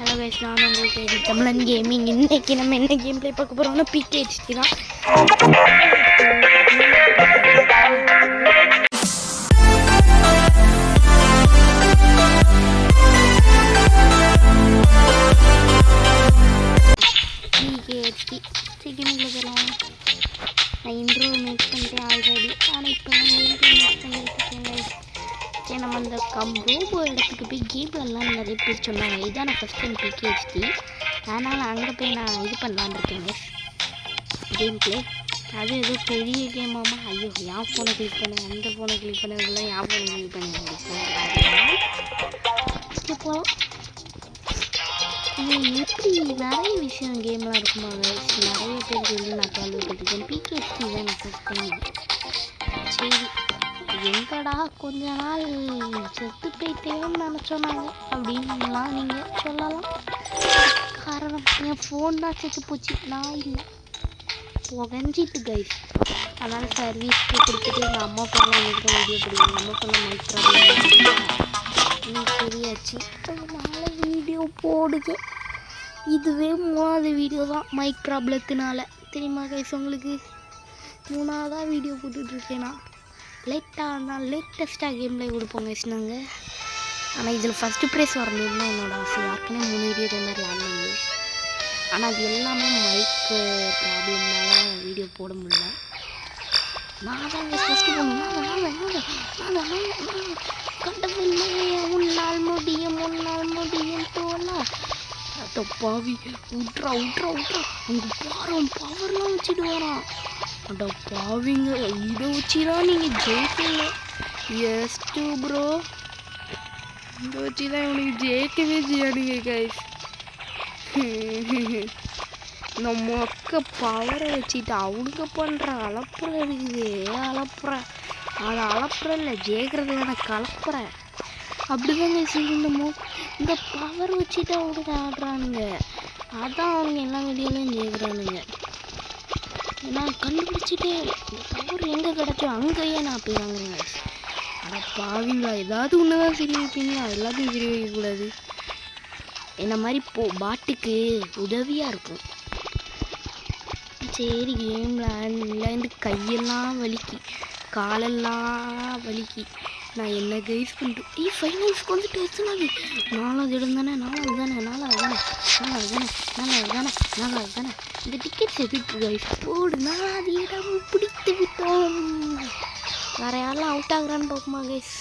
Hello guys, நான் உங்களுக்கு தமிழன் கேமிங். இன்றைக்கி நம்ம என்ன கேம் ப்ளே பார்க்க போகிறோம்னா PKHD தான். PKHD கேமிங்கில் போகலாம். நான் இன்ட்ரோ மேக் பண்ணிட்டேன் ஆல்ரெடி. ஆனால் இப்போ நான் மேக் பண்ணியிருக்கேன் கைஸ். சரி, நம்ம அந்த ரோபோ இடத்துக்கு போய் கேம் விளாட்லாம் நிறைய பேர் சொன்னாங்க. இதான் நான் ஃபஸ்ட் டைம் PKHD. அதனால் அங்கே போய் நான் இது பண்ணலான்னு இருக்கேங்க கேம் ப்ளே. அது ஏதோ பெரிய கேமாமா. ஐயோ, என் ஃபோனை கிளிக் பண்ணேன், அந்த ஃபோனை கிளிக் பண்ணதுலாம் என் ஃபோனை கிளிக் பண்ணேன். போகலாம். எப்படி நிறைய விஷயம் கேம்லாம் இருக்குமா கைஸ்? நிறைய பேர் சொல்லி நான் கேள்விப்பட்டிருக்கேன். PKHD தான் நான் ஃபஸ்ட் டைம். சரி, எங்கடா கொஞ்ச நாள் செத்து போயிட்டேன்னு நினச்சோன்னாங்க அப்படின்லாம் நீங்கள் சொல்லலாம். காரணம், என் ஃபோன் தான் செத்து போச்சு, நான் இல்லை, புகஞ்சிட்டு கைஸ். அதனால் சர்வீஸ்க்கு கொடுத்துட்டு எங்கள் அம்மா ஃபோனில் இருக்கிற வீடியோ பிடிக்கும். அம்மா ஃபோனில் மைக் ப்ராப்ளம் சரியாச்சு. அதனால் வீடியோ போடுது. இதுவே 3வது வீடியோ தான் மைக் ப்ராப்ளத்தினால. தெரியுமா கைஸ் உங்களுக்கு? 3ஆவதாக வீடியோ போட்டுட்ருக்கேன் நான். லேட்டஸ்ட்டாக கேமில் கொடுப்போம் கைஸ் நாங்கள். ஆனால் இதில் ஃபஸ்ட்டு ப்ரைஸ் வரணும்னு தான் என்னோட ஆசை. யாருக்குன்னே 3 வீடியோ இதே மாதிரி விளாட்னேன் கைஸ். ஆனால் அது எல்லாமே மைக்கு ப்ராப்ளம்னால வீடியோ போட முடியல. நான் தான் ஃபஸ்ட்டு போகணும். கடவுளே, உன்னால் முடியும் தோலா. பாவி, விட்றா. அங்கே பாரம் பவர்லாம் வச்சுட்டு வரான். அட பாவிங்க, இதை வச்சு தான் நீங்கள் ஜெயிக்கல. எஸ்ட்டு ப்ரோ, இதை வச்சு தான் இவனுக்கு ஜெயிக்கவே செய்யாதுங்க கைஸ். இந்த மொக்க பவரை வச்சுட்டு அவனுக்கு பண்ணுற அலப்புற இருக்குது. அதை அலப்புற இல்லை, ஜெயிக்கிறதுக்கான கலப்புறேன். அப்படிதாங்க செய்யணுமோ. இந்த பவர் வச்சுட்டு அவனுக்கு ஆடுறானுங்க. அதான் அவனுங்க எல்லா வீடியோலையும் ஜெயிக்கிறானுங்க. நான் கண்டுபிடிச்சிட்டே இந்த பவர் எங்கே கிடச்சோ அங்கேயே நான் போய் வாங்குறேங்க. ஆனால் பாவீங்களா, ஏதாவது ஒன்று தான் சரி வைப்பீங்களா? எல்லாத்தையும் சரி வைக்கக்கூடாது. என்ன மாதிரி பாட்டுக்கு உதவியாக இருக்கும். சரி, கேமில் கையெல்லாம் வலிக்கி, காலெல்லாம் வலிக்கி. நான் என்ன கைஸ் பண்ணிட்டு ஃபைனல்ஸ்க்கு வந்துட்டு வச்சுனாங்க. 4வது இடம் தானே. இந்த டிக்கெட்ஸ் எதுக்கு கைஸ்? போடு. 4வது இடம் பிடித்து விட்டோம். வேற யாரெல்லாம் அவுட் ஆகுறான்னு பார்ப்போமா கைஸ்?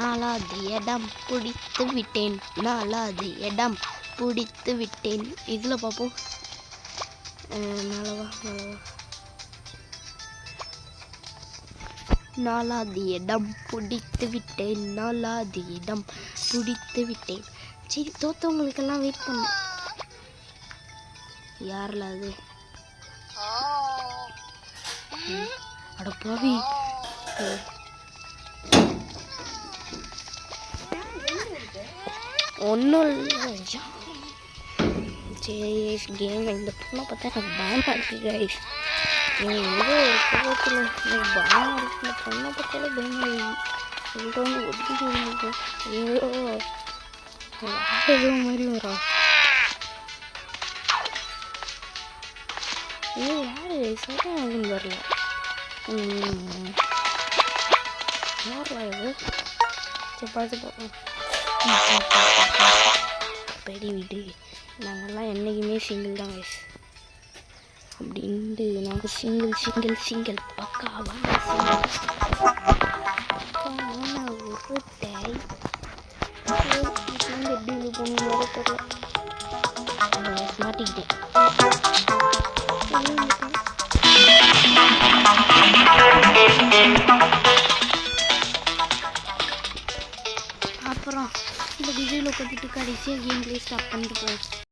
4வது இடம் பிடித்து விட்டேன். இதில் பார்ப்போம். 4வது இடம் பிடித்து விட்டேன். சரி, தோத்தவங்களுக்கெல்லாம் வெயிட் பண்ண. யாரில் அது? அட பாவி, ஒன்றும் இல்லை. சரி, கேம் இந்த பொண்ணை பார்த்தா எனக்கு பயமாக இருக்குது கைஸ். ஏதோ ஒரு கோபத்தில் எனக்கு பயமாக இருக்குது. இந்த பொண்ணை பார்த்தாலே பயமாக இருக்குது. சொல்லிட்டு வந்து ஒதுக்கி சொல்லிட்டு ஏதோ மாதிரி வரும். யார் கைஸ்? அதுன்னு வரல. யாரா இது? சரி, பார்த்து பார்ப்போம். பெரிய வீடு. நாங்கள்லாம் என்றைக்குமே சிங்கிள் தான் கைஸ். அப்படின்ட்டு நாங்கள் சிங்கிள் பக்காவான ஒரு டேய். எப்படி இது போகணும் தெரியல. மாட்டிக்கிட்டேன். அப்புறம் இந்த டிஜியில் உட்காந்துட்டு கடைசியாக கேம் ப்ளே ஸ்டார்ட் பண்ணிட்டு போவோம்.